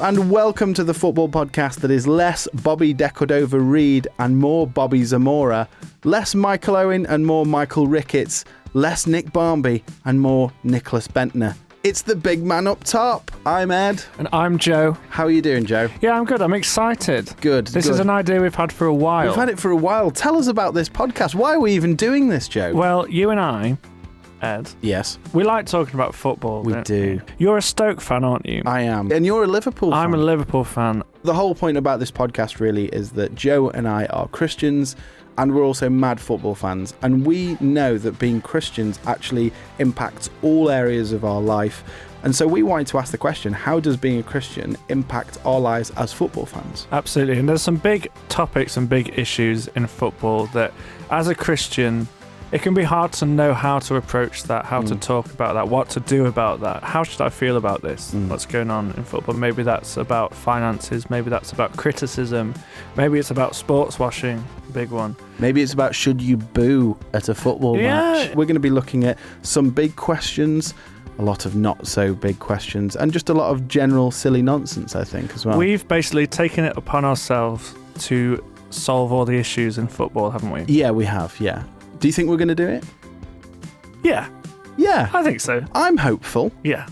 and welcome to the football podcast that is less Bobby De Cordova-Reid and more Bobby Zamora, less Michael Owen and more Michael Ricketts, less Nick Barmby and more Nicholas Bentner. It's the big man up top. I'm Ed. And I'm Joe. How are you doing, Joe? Yeah, I'm good. I'm excited. Good. This is an idea we've had for a while. We've had it for a while. Tell us about this podcast. Why are we even doing this, Joe? Well, you and I, Ed. Yes. We like talking about football. We do. You're a Stoke fan, aren't you? I am. And you're a Liverpool fan. I'm a Liverpool fan. The whole point about this podcast really is that Joe and I are Christians and we're also mad football fans. And we know that being Christians actually impacts all areas of our life. And so we wanted to ask the question, how does being a Christian impact our lives as football fans? Absolutely. And there's some big topics and big issues in football that, as a Christian, it can be hard to know how to approach that, how to talk about that, what to do about that. How should I feel about this? What's going on in football? Maybe that's about finances. Maybe that's about criticism. Maybe it's about sports washing, big one. Maybe it's about should you boo at a football match? We're going to be looking at some big questions, a lot of not so big questions, and just a lot of general silly nonsense, I think, as well. We've basically taken it upon ourselves to solve all the issues in football, haven't we? Yeah, we have, yeah. Do you think we're going to do it? Yeah. Yeah. I think so. I'm hopeful. Yeah.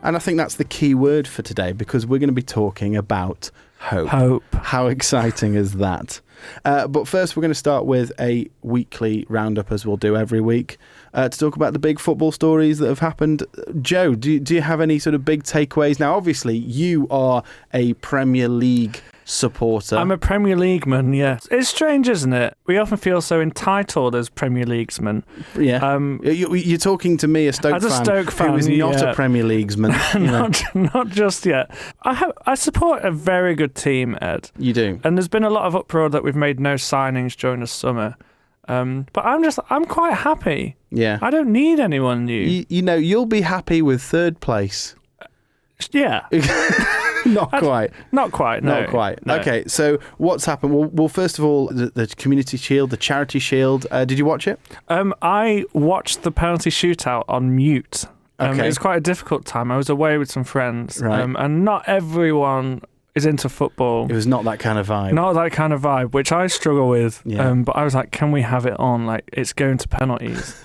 And I think that's the key word for today because we're going to be talking about hope. Hope. How exciting is that? But first, we're going to start with a weekly roundup, as we'll do every week, to talk about the big football stories that have happened. Joe, do you have any sort of big takeaways? Now, obviously, you are a Premier League supporter. I'm a Premier Leagueman, yeah. It's strange, isn't it? We often feel so entitled as Premier Leaguesmen. Yeah. You're talking to me, a Stoke fan, who is not a Premier Leaguesman. Not just yet. I support a very good team, Ed. You do. And there's been a lot of uproar that we've made no signings during the summer. But I'm quite happy. Yeah. I don't need anyone new. You'll be happy with third place. Yeah. Not quite. Not quite, no. Not quite. No. Okay, so what's happened? Well, first of all, the Community Shield, the Charity Shield, did you watch it? I watched the penalty shootout on mute. Okay. It was quite a difficult time. I was away with some friends, right. And not everyone is into football. It was not that kind of vibe. Not that kind of vibe, which I struggle with. Yeah. But I was like, can we have it on? Like, it's going to penalties.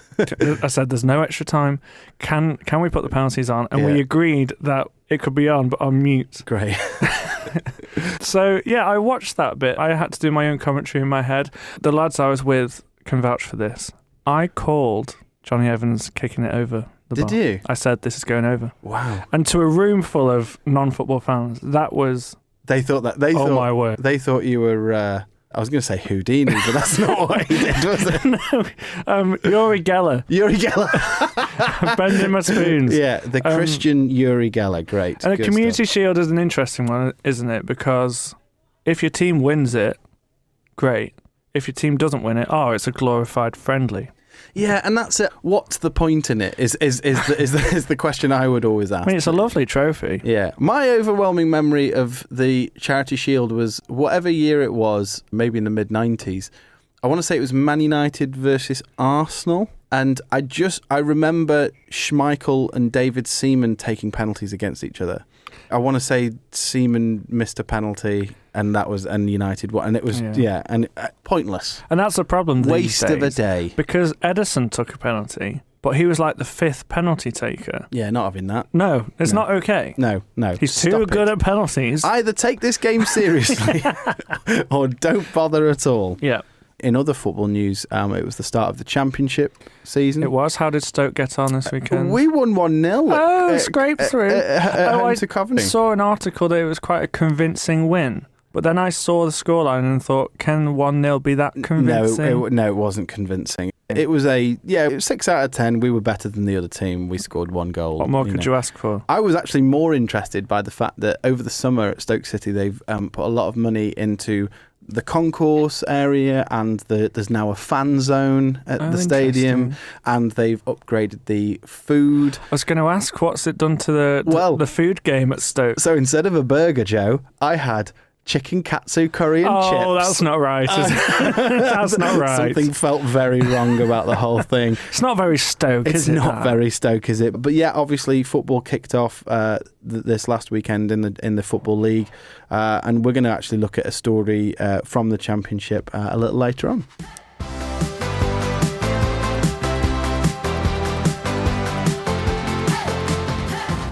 I said, there's no extra time. Can we put the penalties on? And we agreed that it could be on, but on mute. Great. So, yeah, I watched that bit. I had to do my own commentary in my head. The lads I was with can vouch for this. I called Johnny Evans kicking it over the bar. Did you? I said, this is going over. Wow. And to a room full of non-football fans, that was... They thought that... my word. They thought you were... I was going to say Houdini, but that's not what he did, was it? No, Uri Geller. Uri Geller. Bending my spoons. Yeah, the Christian Uri Geller, great. And a Community Shield is an interesting one, isn't it? Because if your team wins it, great. If your team doesn't win it, it's a glorified friendly. Yeah, and that's it. What's the point in it? Is the question I would always ask. I mean, it's a lovely trophy. Yeah. My overwhelming memory of the Charity Shield was whatever year it was, maybe in the mid-90s. I want to say it was Man United versus Arsenal. And I remember Schmeichel and David Seaman taking penalties against each other. I want to say Seaman missed a penalty and United won. And it was, pointless. And that's the problem these Waste days, of a day. Because Edison took a penalty, but he was like the fifth penalty taker. Yeah, not having that. No, it's not okay. No. He's too good at penalties. Either take this game seriously or don't bother at all. Yeah. In other football news, it was the start of the Championship season. It was. How did Stoke get on this weekend? We won 1-0. Oh, scraped through. I saw an article that it was quite a convincing win. But then I saw the scoreline and thought, can 1-0 be that convincing? No, it wasn't convincing. It was it was 6 out of 10. We were better than the other team. We scored 1 goal. What more could you ask for? I was actually more interested by the fact that over the summer at Stoke City, they've put a lot of money into the concourse area, and there's now a fan zone at the stadium, and they've upgraded the food. I was going to ask, what's it done to the food game at Stoke? So instead of a burger, Joe, I had chicken katsu curry and chips. Oh, that's not right. Is it? That's not right. Something felt very wrong about the whole thing. It's not very Stoke, is it? It's not very Stoke, is it? But yeah, obviously football kicked off this last weekend in the Football League, and we're going to actually look at a story from the Championship a little later on.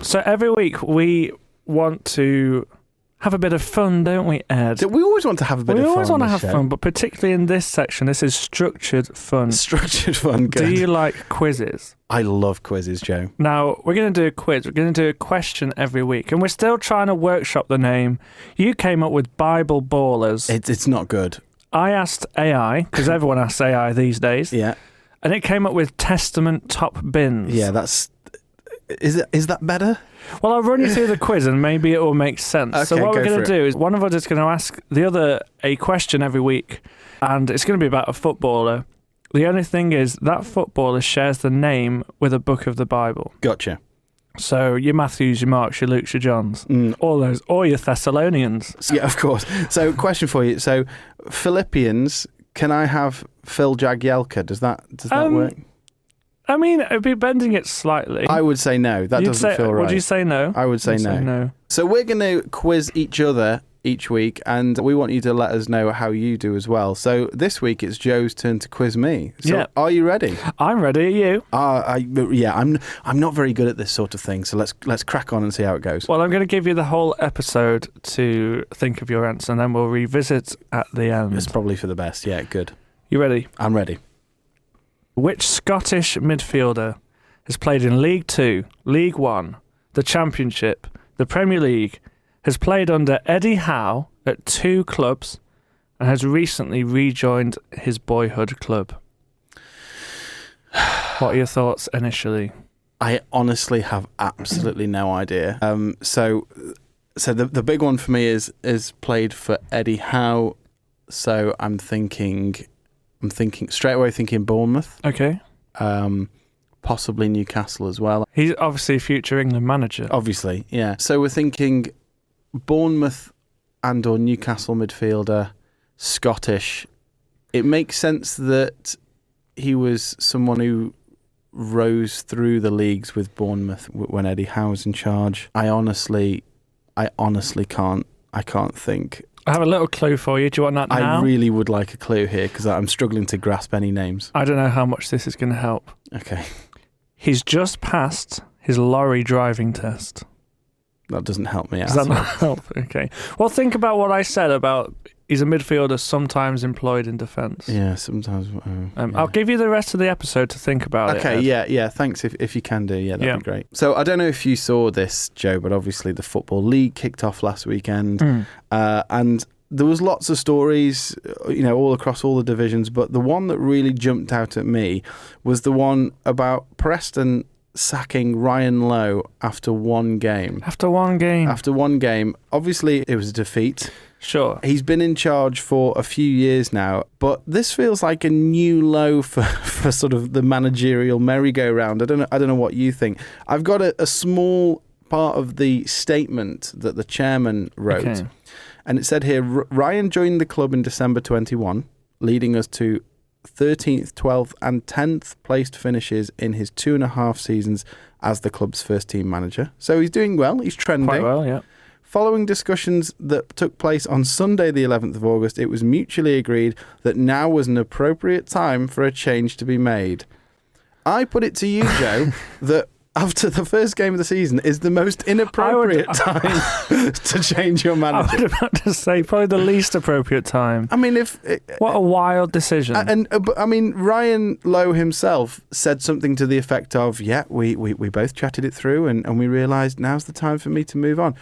So every week we want to have a bit of fun, don't we, Ed? We always want to have a bit of fun. We always want to have show. fun, but particularly in this section, this is structured fun. Structured fun, good. Do you like quizzes? I love quizzes, Joe. Now, we're going to do a quiz. We're going to do a question every week, and we're still trying to workshop the name. You came up with Bible Ballers. It's not good. I asked AI, because everyone asks AI these days. Yeah. And it came up with Testament Top Bins. Yeah, that's... Is that better? Well, I'll run you through the quiz and maybe it will make sense. Okay, so what we're go going for to it. do is one of us is going to ask the other a question every week, and it's going to be about a footballer. The only thing is that footballer shares the name with a book of the Bible. Gotcha. So your Matthews, your Marks, your Lukes, your Johns, all those, or your Thessalonians. Yeah, of course. So, question for you. So, Philippians, can I have Phil Jagielka? Does that work? I mean, it'd be bending it slightly. I would say no. That doesn't feel right. Would you say no? I would say no. So we're going to quiz each other each week, and we want you to let us know how you do as well. So this week it's Joe's turn to quiz me. So yeah. Are you ready? I'm ready. Are you? I'm not very good at this sort of thing. So let's crack on and see how it goes. Well, I'm going to give you the whole episode to think of your answer, and then we'll revisit at the end. It's probably for the best. Yeah, good. You ready? I'm ready. Which Scottish midfielder has played in League 2, League 1, the Championship, the Premier League, has played under Eddie Howe at 2 clubs, and has recently rejoined his boyhood club? What are your thoughts initially? I honestly have absolutely no idea. So the big one for me is played for Eddie Howe. So I'm thinking straight away, thinking Bournemouth. Okay. Possibly Newcastle as well. He's obviously a future England manager. Obviously, yeah. So we're thinking Bournemouth and or Newcastle midfielder, Scottish. It makes sense that he was someone who rose through the leagues with Bournemouth when Eddie Howe was in charge. I honestly can't think. I have a little clue for you. Do you want that now? I really would like a clue here because I'm struggling to grasp any names. I don't know how much this is going to help. Okay. He's just passed his lorry driving test. That doesn't help me out. Does that not help? Okay. Well, think about what I said about he's a midfielder sometimes employed in defence. Yeah, sometimes. Yeah. I'll give you the rest of the episode to think about it. Okay, yeah. Thanks if you can do. Yeah, that'd be great. So I don't know if you saw this, Joe, but obviously the Football League kicked off last weekend, and there was lots of stories, all across all the divisions. But the one that really jumped out at me was the one about Preston sacking Ryan Lowe after one game. After one game. Obviously, it was a defeat. Sure. He's been in charge for a few years now, but this feels like a new low for sort of the managerial merry-go-round. I don't know what you think. I've got a small part of the statement that the chairman wrote, okay. And it said here, Ryan joined the club in December 21, leading us to 13th, 12th and 10th placed finishes in his 2.5 seasons as the club's first team manager. So he's doing well. He's trending. Quite well, yeah. Following discussions that took place on Sunday, the 11th of August, it was mutually agreed that now was an appropriate time for a change to be made. I put it to you, Joe, that after the first game of the season is the most inappropriate time to change your manager. I was about to say, probably the least appropriate time. I mean, what a wild decision. But I mean, Ryan Lowe himself said something to the effect of, we both chatted it through and we realised now's the time for me to move on.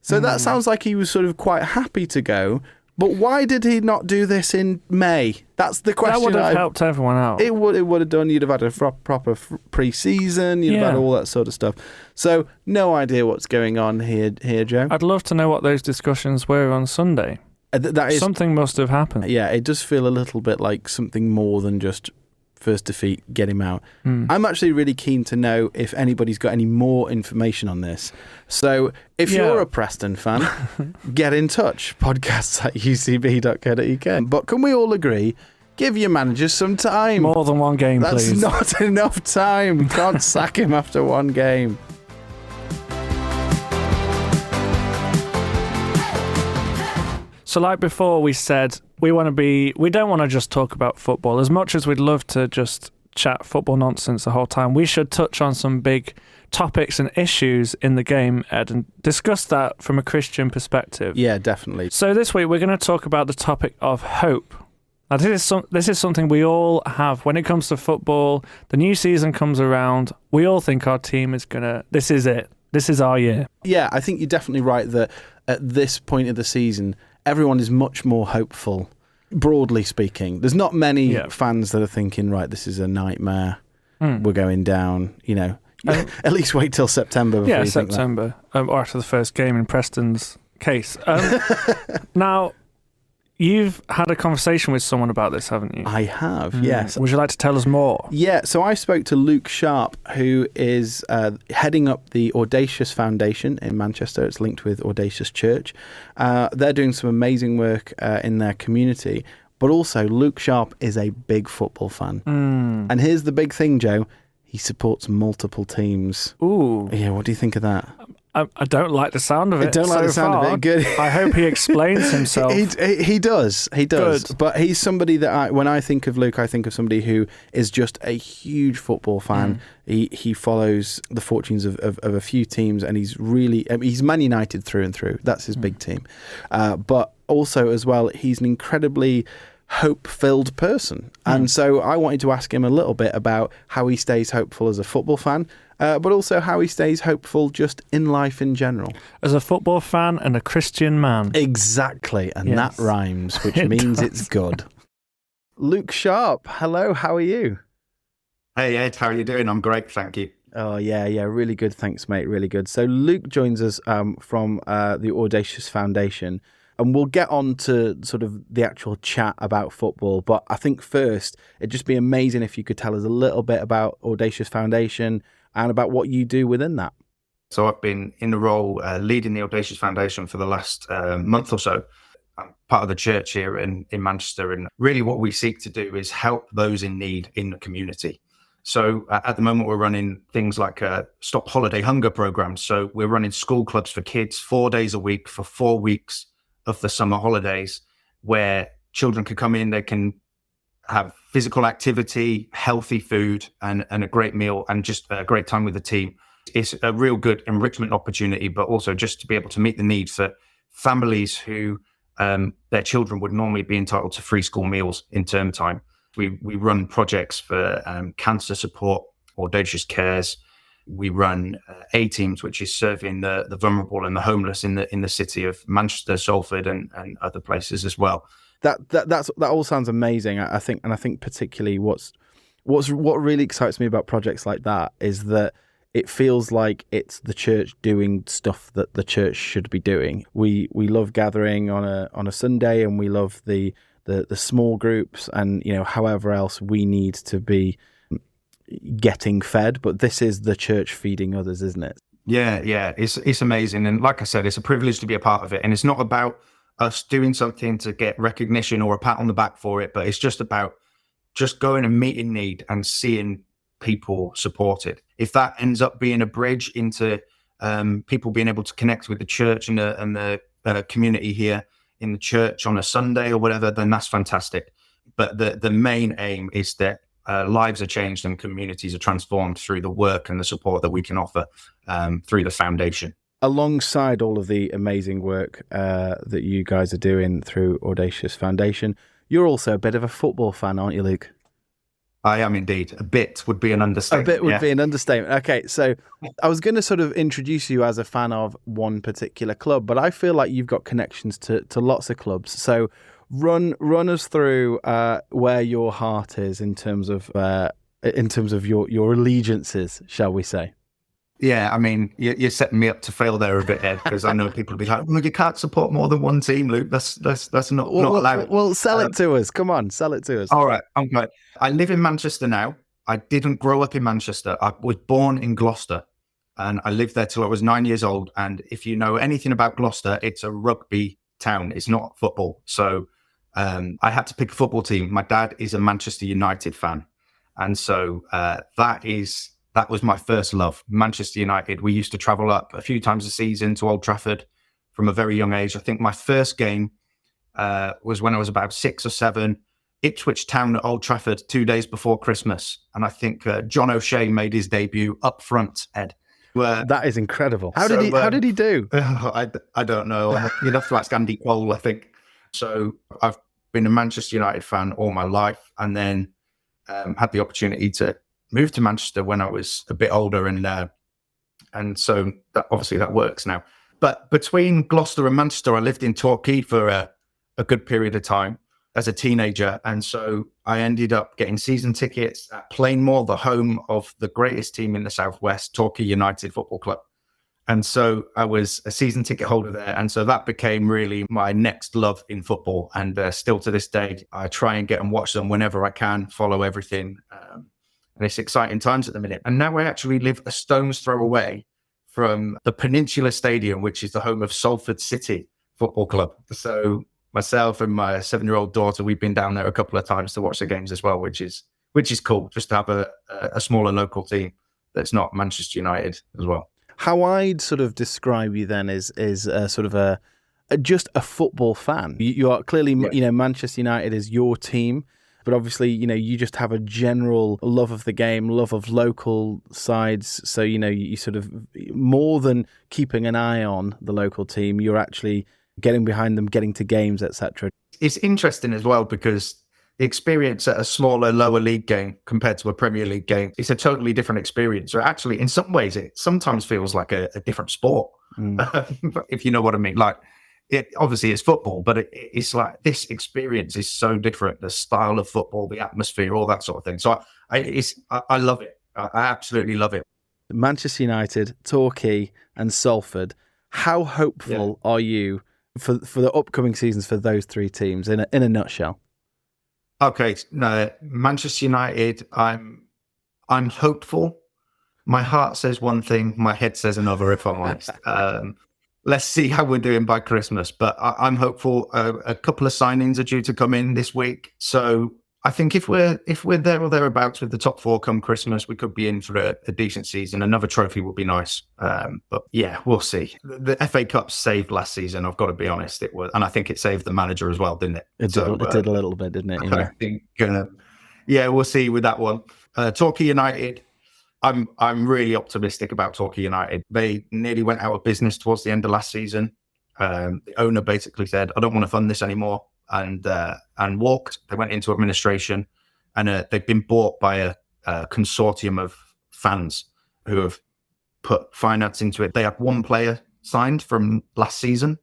So that sounds like he was sort of quite happy to go. But why did he not do this in May? That's the question. That would have helped everyone out. It would have done. You'd have had a proper pre-season. You'd have had all that sort of stuff. So no idea what's going on here, Joe. I'd love to know what those discussions were on Sunday. That is, something must have happened. Yeah, it does feel a little bit like something more than just first defeat, get him out. I'm actually really keen to know if anybody's got any more information on this. So if you're a Preston fan, get in touch. podcasts@ucb.co.uk. But can we all agree, give your managers some time? More than one game, please. That's not enough time. Can't sack him after one game. So like before we said, we don't want to just talk about football. As much as we'd love to just chat football nonsense the whole time, we should touch on some big topics and issues in the game, Ed, and discuss that from a Christian perspective. Yeah, definitely. So this week we're going to talk about the topic of hope. Now, this is something we all have when it comes to football. The new season comes around. We all think our team is this is it. This is our year. Yeah, I think you're definitely right that at this point of the season, everyone is much more hopeful, broadly speaking. There's not many fans that are thinking, right, this is a nightmare. We're going down, at least wait till September before you think September, or after the first game in Preston's case. Now, you've had a conversation with someone about this, haven't you? I have, yes. Would you like to tell us more? Yeah, so I spoke to Luke Sharp, who is heading up the Audacious Foundation in Manchester. It's linked with Audacious Church. They're doing some amazing work in their community. But also, Luke Sharp is a big football fan. And here's the big thing, Joe. He supports multiple teams. Ooh. Yeah, what do you think of that? I don't like the sound of it. I don't like the sound of it. Good. I hope he explains himself. He does. Good. But he's somebody that when I think of Luke, I think of somebody who is just a huge football fan. He follows the fortunes of a few teams, and he's Man United through and through. That's his big team. But also as well, he's an incredibly hope-filled person. And so I wanted to ask him a little bit about how he stays hopeful as a football fan, but also how he stays hopeful just in life in general. As a football fan and a Christian man. Exactly, and that rhymes, which means it's good. Luke Sharp, hello, how are you? Hey Ed, how are you doing? I'm great, thank you. Oh, yeah, really good, thanks mate, really good. So Luke joins us from the Audacious Foundation, and we'll get on to sort of the actual chat about football, but I think first, it'd just be amazing if you could tell us a little bit about Audacious Foundation and about what you do within that. So I've been in the role leading the Audacious Foundation for the last month or so. I'm part of the church here in Manchester, and really what we seek to do is help those in need in the community. So at the moment, we're running things like Stop Holiday Hunger programs. So we're running school clubs for kids 4 days a week for 4 weeks of the summer holidays, where children can come in, they can have physical activity, healthy food, and a great meal, and just a great time with the team. It's a real good enrichment opportunity, but also just to be able to meet the needs for families who their children would normally be entitled to free school meals in term time. We run projects for cancer support, Audacious Cares. We run A-Teams, which is serving the vulnerable and the homeless in the city of Manchester, Salford, and other places as well. That all sounds amazing. I think particularly what really excites me about projects like that is that it feels like it's the church doing stuff that the church should be doing. We love gathering on a Sunday, and we love the small groups, and however else we need to be getting fed, but this is the church feeding others, isn't it? Yeah, it's amazing, and like I said, it's a privilege to be a part of it. And it's not about us doing something to get recognition or a pat on the back for it, but it's just about just going and meeting need and seeing people supported. If that ends up being a bridge into people being able to connect with the church and the community here in the church on a Sunday or whatever, then that's fantastic. But the main aim is that lives are changed and communities are transformed through the work and the support that we can offer through the foundation. Alongside all of the amazing work that you guys are doing through Audacious Foundation, you're also a bit of a football fan, aren't you, Luke? I am indeed. A bit would be an understatement. A bit would be an understatement. Okay, so I was going to sort of introduce you as a fan of one particular club, but I feel like you've got connections to lots of clubs. So run us through where your heart is in terms of your allegiances, shall we say? Yeah, I mean, you're setting me up to fail there a bit, Ed, because I know people will be like, "Well, you can't support more than one team, Luke. That's not allowed." Well, sell it to us. Come on, sell it to us. All right, I'm right. I live in Manchester now. I didn't grow up in Manchester. I was born in Gloucester, and I lived there till I was 9 years old. And if you know anything about Gloucester, it's a rugby town. It's not football. So I had to pick a football team. My dad is a Manchester United fan, and so that was my first love, Manchester United. We used to travel up a few times a season to Old Trafford from a very young age. I think my first game was when I was about 6 or 7. Ipswich Town at Old Trafford 2 days before Christmas. And I think John O'Shea made his debut up front, Ed. That is incredible. How did he do? I don't know. You'd have to ask Andy Cole, I think. So I've been a Manchester United fan all my life, and then had the opportunity to move to Manchester when I was a bit older, and so obviously that works now. But between Gloucester and Manchester, I lived in Torquay for a good period of time as a teenager. And so I ended up getting season tickets at Plainmoor, the home of the greatest team in the Southwest, Torquay United Football Club. And so I was a season ticket holder there. And so that became really my next love in football. And still to this day, I try and get and watch them whenever I can, follow everything. And it's exciting times at the minute. And now I actually live a stone's throw away from the Peninsula Stadium, which is the home of Salford City Football Club. So myself and my 7-year-old daughter, we've been down there a couple of times to watch the games as well, which is cool, just to have a smaller local team that's not Manchester United as well. How I'd sort of describe you then is sort of just a football fan. You are clearly, Manchester United is your team, but obviously, you just have a general love of the game, love of local sides. So, you sort of, more than keeping an eye on the local team, you're actually getting behind them, getting to games, etc. It's interesting as well because the experience at a smaller, lower league game compared to a Premier League game, it's a totally different experience. Or actually, in some ways, it sometimes feels like a different sport, if you know what I mean. Like, it obviously it's football, but it's like this experience is so different. The style of football, the atmosphere, all that sort of thing. So I love it. I absolutely love it. Manchester United, Torquay, and Salford. How hopeful are you for the upcoming seasons for those three teams in a nutshell? Okay, no, Manchester United. I'm hopeful. My heart says one thing, my head says another. If I'm honest, let's see how we're doing by Christmas. But I'm hopeful. A couple of signings are due to come in this week, so I think if we're there or thereabouts with the top 4 come Christmas, we could be in for a decent season. Another trophy would be nice. But yeah, we'll see. The FA Cup saved last season, I've got to be honest. It was, and I think it saved the manager as well, didn't it? It did a little bit, didn't it? I think, we'll see with that one. Torquay United, I'm really optimistic about Torquay United. They nearly went out of business towards the end of last season. The owner basically said, "I don't want to fund this anymore," and walked. They went into administration, and they've been bought by a consortium of fans who have put finance into it. They had one player signed from last season,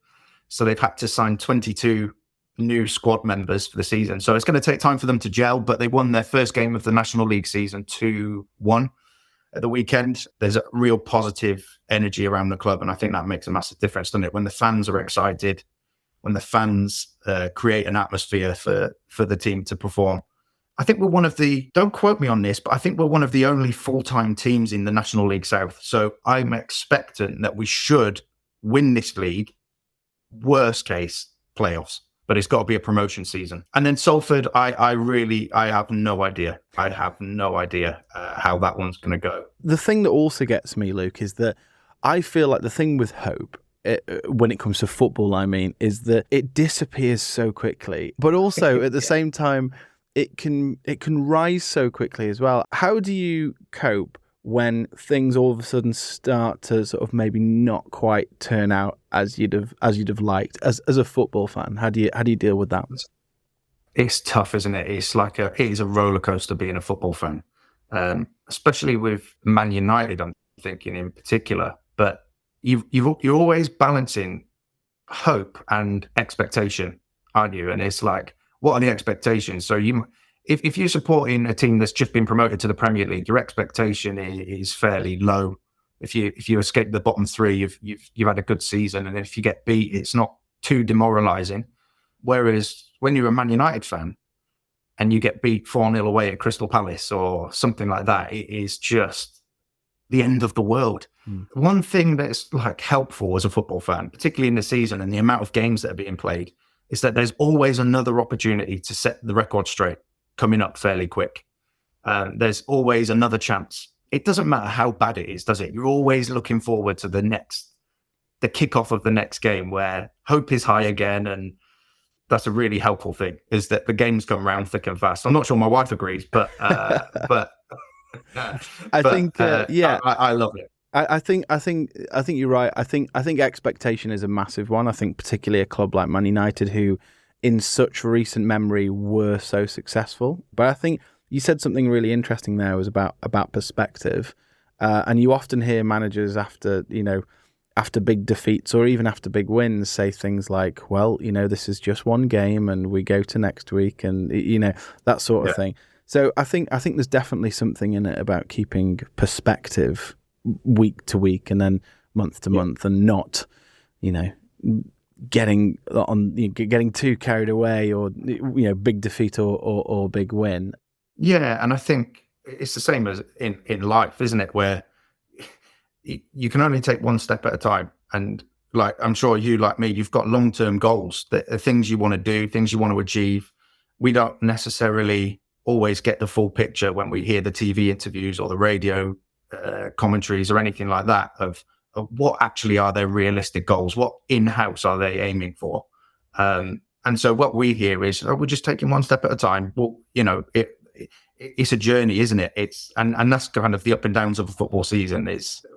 so they've had to sign 22 new squad members for the season. So it's going to take time for them to gel, but they won their first game of the National League season 2-1 at the weekend. There's a real positive energy around the club, and I think that makes a massive difference, doesn't it? When the fans are excited, when the fans create an atmosphere for the team to perform. I think we're one of the, don't quote me on this, but I think we're one of the only full-time teams in the National League South. So I'm expectant that we should win this league, worst case, playoffs. But it's got to be a promotion season. And then Salford, I have no idea. I have no idea how that one's going to go. The thing that also gets me, Luke, is that I feel like the thing with hope, when it comes to football, I mean, is that it disappears so quickly. But also at the same time, it can rise so quickly as well. How do you cope when things all of a sudden start to sort of maybe not quite turn out as you'd have liked as a football fan? How do you deal with that? It's tough, isn't it? It is a roller coaster being a football fan, especially with Man United. I'm thinking in particular, but you're always balancing hope and expectation, aren't you? And it's like, what are the expectations? So if you're supporting a team that's just been promoted to the Premier League, your expectation is fairly low. If you escape the bottom three, you've had a good season, and if you get beat, it's not too demoralising. Whereas when you're a Man United fan and you get beat 4-0 away at Crystal Palace or something like that, it is just the end of the world. One thing that's like helpful as a football fan, particularly in the season and the amount of games that are being played, is that there's always another opportunity to set the record straight coming up fairly quick. There's always another chance. It doesn't matter how bad it is, does it? You're always looking forward to the kickoff of the next game where hope is high again. And that's a really helpful thing, is that the games come around thick and fast. I'm not sure my wife agrees, but I love it. I think you're right. I think expectation is a massive one. I think particularly a club like Man United, who in such recent memory were so successful. But I think you said something really interesting there, was about perspective. And you often hear managers after big defeats or even after big wins say things like, well, this is just one game and we go to next week, and that sort of thing. So I think there's definitely something in it about keeping perspective week to week and then month to month, and not, getting too carried away, or big defeat or big win. Yeah, and I think it's the same as in life, isn't it? Where you can only take one step at a time. And like, I'm sure you, like me, you've got long-term goals, that are things you want to do, things you want to achieve. We don't necessarily always get the full picture when we hear the TV interviews or the radio commentaries or anything like that of what actually are their realistic goals, what in-house are they aiming for. And so what we hear is, we're just taking one step at a time. Well, it's a journey, isn't it? And that's kind of the up and downs of a football season.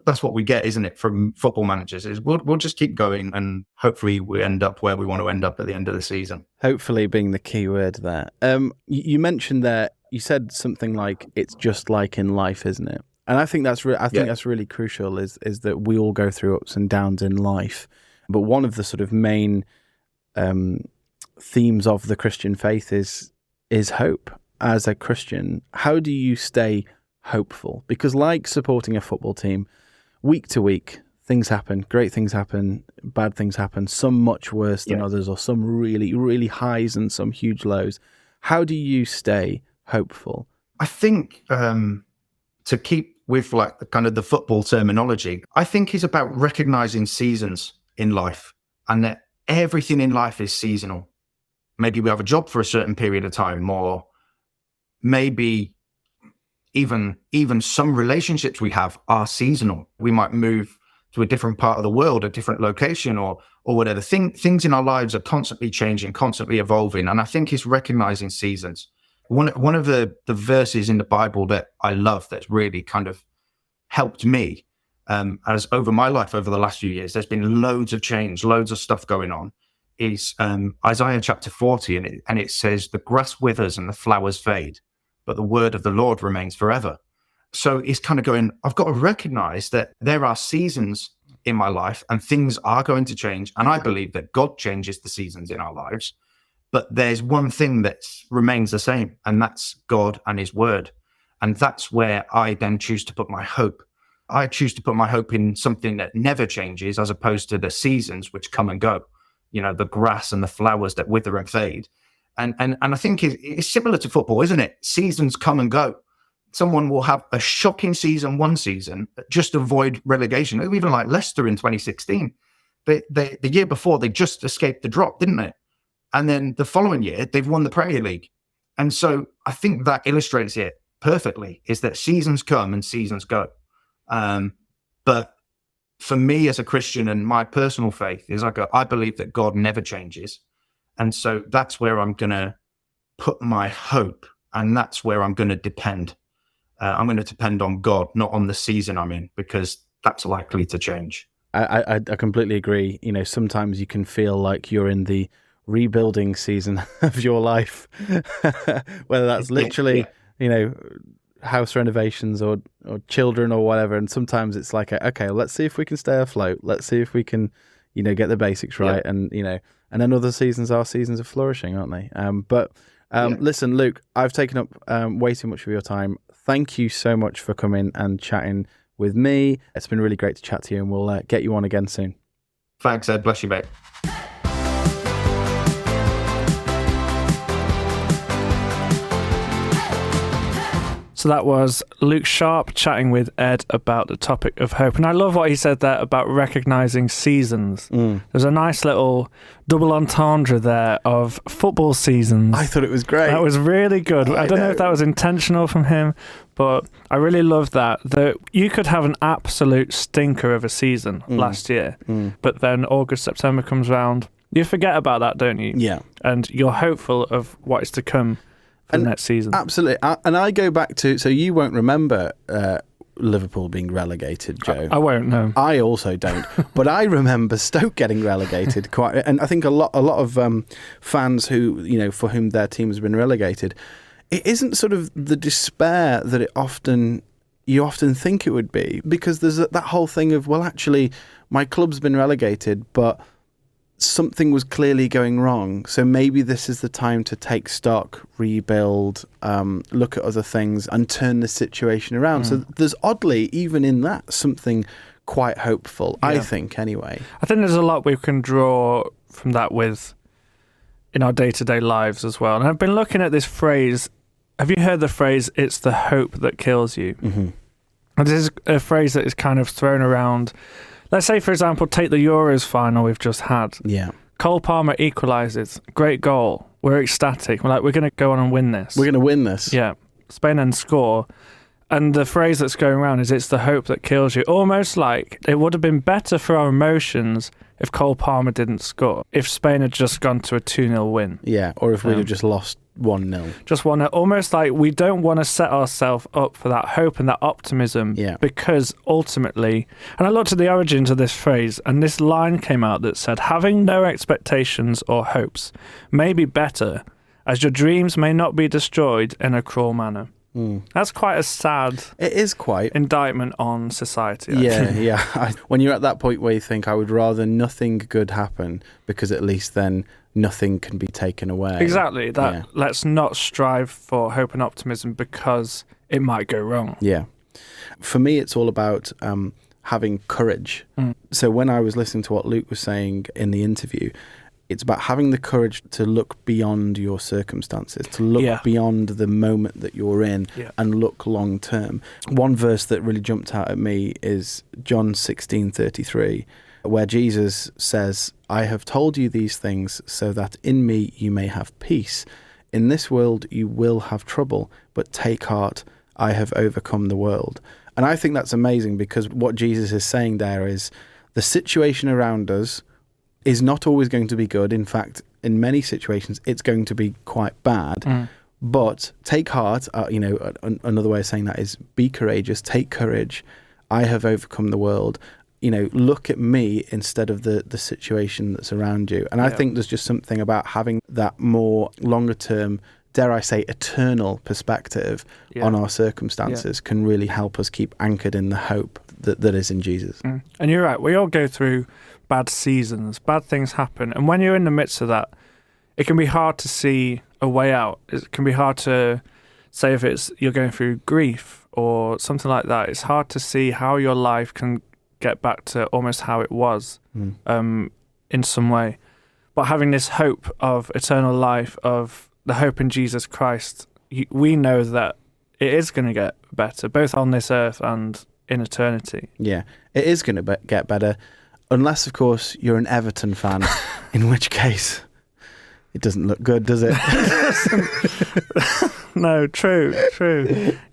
That's what we get, isn't it, from football managers? Is we'll just keep going, and hopefully we end up where we want to end up at the end of the season. Hopefully being the key word there. You mentioned that, you said something like, it's just like in life, isn't it? And I think that's that's really crucial. Is that we all go through ups and downs in life, but one of the sort of main themes of the Christian faith is hope. As a Christian, how do you stay hopeful? Because like supporting a football team, week to week, things happen, great things happen, bad things happen, some much worse than others, or some really, really highs and some huge lows. How do you stay hopeful? I think to keep with like the kind of the football terminology, I think is about recognizing seasons in life, and that everything in life is seasonal. Maybe we have a job for a certain period of time, or maybe even some relationships we have are seasonal. We might move to a different part of the world, a different location, or whatever. Things in our lives are constantly changing, constantly evolving. And I think it's recognizing seasons. One of the verses in the Bible that I love, that's really kind of helped me as over my life over the last few years, there's been loads of change, loads of stuff going on, is Isaiah chapter 40. And it says, the grass withers and the flowers fade, but the word of the Lord remains forever. So it's kind of going, I've got to recognize that there are seasons in my life and things are going to change. And I believe that God changes the seasons in our lives. But there's one thing that remains the same, and that's God and his word. And that's where I then choose to put my hope. I choose to put my hope in something that never changes, as opposed to the seasons which come and go, the grass and the flowers that wither and fade. And I think it's similar to football, isn't it? Seasons come and go. Someone will have a shocking season one season, just avoid relegation. Even like Leicester in 2016. The year before, they just escaped the drop, didn't they? And then the following year, they've won the Premier League. And so I think that illustrates it perfectly, is that seasons come and seasons go. But for me as a Christian, and my personal faith is I believe that God never changes. And so that's where I'm going to put my hope, and that's where I'm going to depend. I'm going to depend on God, not on the season I'm in, because that's likely to change. I completely agree. Sometimes you can feel like you're in the rebuilding season of your life, whether that's literally, house renovations or children or whatever. And sometimes it's like, okay, let's see if we can stay afloat. Let's see if we can, get the basics right. Yeah. And then other seasons are seasons of flourishing, aren't they? Listen, Luke, I've taken up way too much of your time. Thank you so much for coming and chatting with me. It's been really great to chat to you, and we'll get you on again soon. Thanks, Ed. Bless you, mate. So that was Luke Sharp chatting with Ed about the topic of hope. And I love what he said there about recognising seasons. There's a nice little double entendre there of football seasons. I thought it was great. That was really good. I don't know if that was intentional from him, but I really love that you could have an absolute stinker of a season last year, but then August, September comes around. You forget about that, don't you? Yeah. And you're hopeful of what is to come for the next season. Absolutely. And I go back to, so you won't remember Liverpool being relegated, Joe. I won't, no. I also don't. But I remember Stoke getting relegated quite, and I think a lot of fans who, for whom their team has been relegated, it isn't sort of the despair that you often think it would be, because there's that whole thing of, well, actually, my club's been relegated, but something was clearly going wrong. So maybe this is the time to take stock, rebuild, look at other things and turn the situation around. So there's oddly, even in that, something quite hopeful, I think, anyway. I think there's a lot we can draw from that in our day-to-day lives as well. And I've been looking at this phrase. Have you heard the phrase, it's the hope that kills you? Mm-hmm. And this is a phrase that is kind of thrown around. Let's say, for example, take the Euros final we've just had. Yeah. Cole Palmer equalises. Great goal. We're ecstatic. We're like, we're going to go on and win this. We're going to win this. Yeah. Spain then score. And the phrase that's going around is, it's the hope that kills you. Almost like it would have been better for our emotions if Cole Palmer didn't score. If Spain had just gone to a 2-0 win. Yeah, or if we'd have just lost 1-0. Just want to, almost like we don't want to set ourselves up for that hope and that optimism, because ultimately, and I looked at the origins of this phrase, and this line came out that said, having no expectations or hopes may be better, as your dreams may not be destroyed in a cruel manner. That's quite a sad indictment on society. Yeah. When you're at that point where you think, I would rather nothing good happen, because at least then nothing can be taken away. Exactly. Let's not strive for hope and optimism because it might go wrong. Yeah. For me, it's all about having courage. So when I was listening to what Luke was saying in the interview, it's about having the courage to look beyond your circumstances, to look beyond the moment that you're in and look long term. One verse that really jumped out at me is John 16:33, where Jesus says, I have told you these things so that in me you may have peace. In this world you will have trouble, but take heart, I have overcome the world. And I think that's amazing, because what Jesus is saying there is the situation around us is not always going to be good. In fact, in many situations, it's going to be quite bad. But take heart, another way of saying that is be courageous, take courage. I have overcome the world. Look at me instead of the situation that's around you. And I think there's just something about having that more longer term, dare I say, eternal perspective on our circumstances can really help us keep anchored in the hope that is in Jesus. And you're right, we all go through bad seasons, bad things happen, and when you're in the midst of that, it can be hard to see a way out. It can be hard to say, if it's you're going through grief or something like that, it's hard to see how your life can get back to almost how it was in some way. But having this hope of eternal life, of the hope in Jesus Christ, we know that it is going to get better, both on this earth and in eternity. Yeah, it is going to get better. Unless, of course, you're an Everton fan, in which case it doesn't look good, does it? No, true.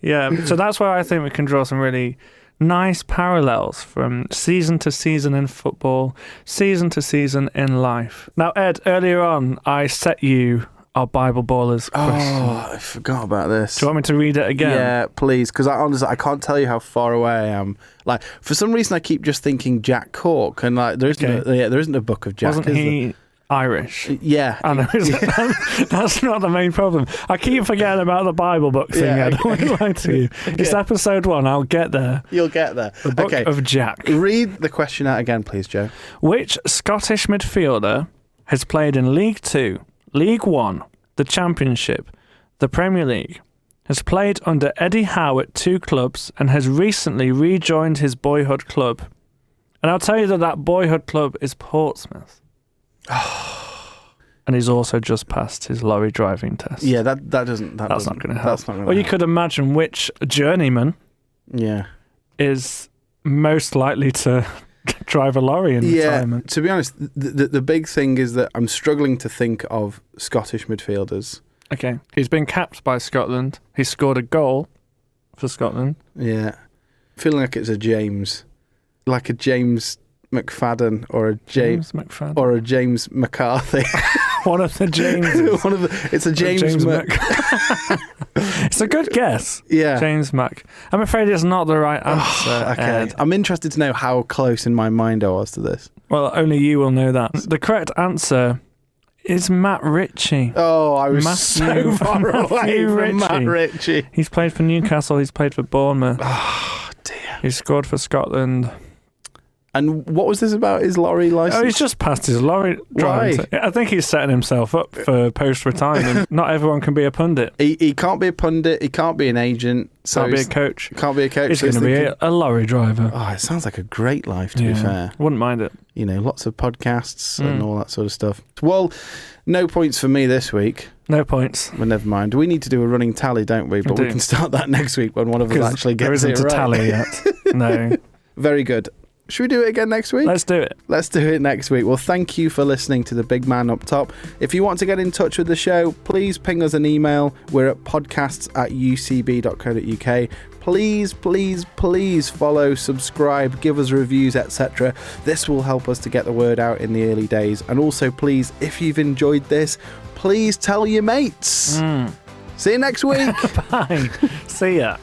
Yeah, so that's where I think we can draw some really nice parallels from season to season in football, season to season in life. Now, Ed, earlier on, I set you our Bible Ballers question. Oh, I forgot about this. Do you want me to read it again? Yeah, please, because I can't tell you how far away I am. Like, for some reason, I keep just thinking Jack Cork, and like, there isn't a book of Jack. Wasn't he Irish? Yeah. I know. That's not the main problem. I keep forgetting about the Bible book thing. I don't want to lie to you. It's episode 1. I'll get there. You'll get there. The book of Jack. Read the question out again, please, Joe. Which Scottish midfielder has played in League 2, League 1, the Championship, the Premier League, has played under Eddie Howe at 2 clubs and has recently rejoined his boyhood club. And I'll tell you that boyhood club is Portsmouth. And he's also just passed his lorry driving test. Yeah, that's not going to help. That's not going to help. You could imagine which journeyman is most likely to drive a lorry in retirement. To be honest, the big thing is that I'm struggling to think of Scottish midfielders. Okay, he's been capped by Scotland. He scored a goal for Scotland. Yeah. Feeling like it's a James. Like a James McFadden or a James McFadden. Or a James McCarthy. One of the Jameses. It's a James Mac. It's a good guess. Yeah. James Mac. I'm afraid it's not the right answer. Okay. Ed. I'm interested to know how close in my mind I was to this. Well, only you will know that. The correct answer is Matt Ritchie. Oh, I was so far away from Matt Ritchie. He's played for Newcastle. He's played for Bournemouth. Oh, dear. He scored for Scotland. And what was this about his lorry license? Oh, he's just passed his lorry driving. Why? I think he's setting himself up for post-retirement. Not everyone can be a pundit. He can't be a pundit. He can't be an agent. So Can't be a coach. Can't be a coach. He's going to be a lorry driver. Oh, it sounds like a great life, to be fair. Wouldn't mind it. You know, lots of podcasts and all that sort of stuff. Well, no points for me this week. No points. Well, never mind. We need to do a running tally, don't we? But we can start that next week when one of us actually gets it right. There isn't a tally yet. No. Very good. Should we do it again next week? Let's do it. Let's do it next week. Well, thank you for listening to The Big Man Up Top. If you want to get in touch with the show, please ping us an email. We're at podcasts@ucb.co.uk. Please, please, please follow, subscribe, give us reviews, etc. This will help us to get the word out in the early days. And also, please, if you've enjoyed this, please tell your mates. See you next week. Bye. See ya.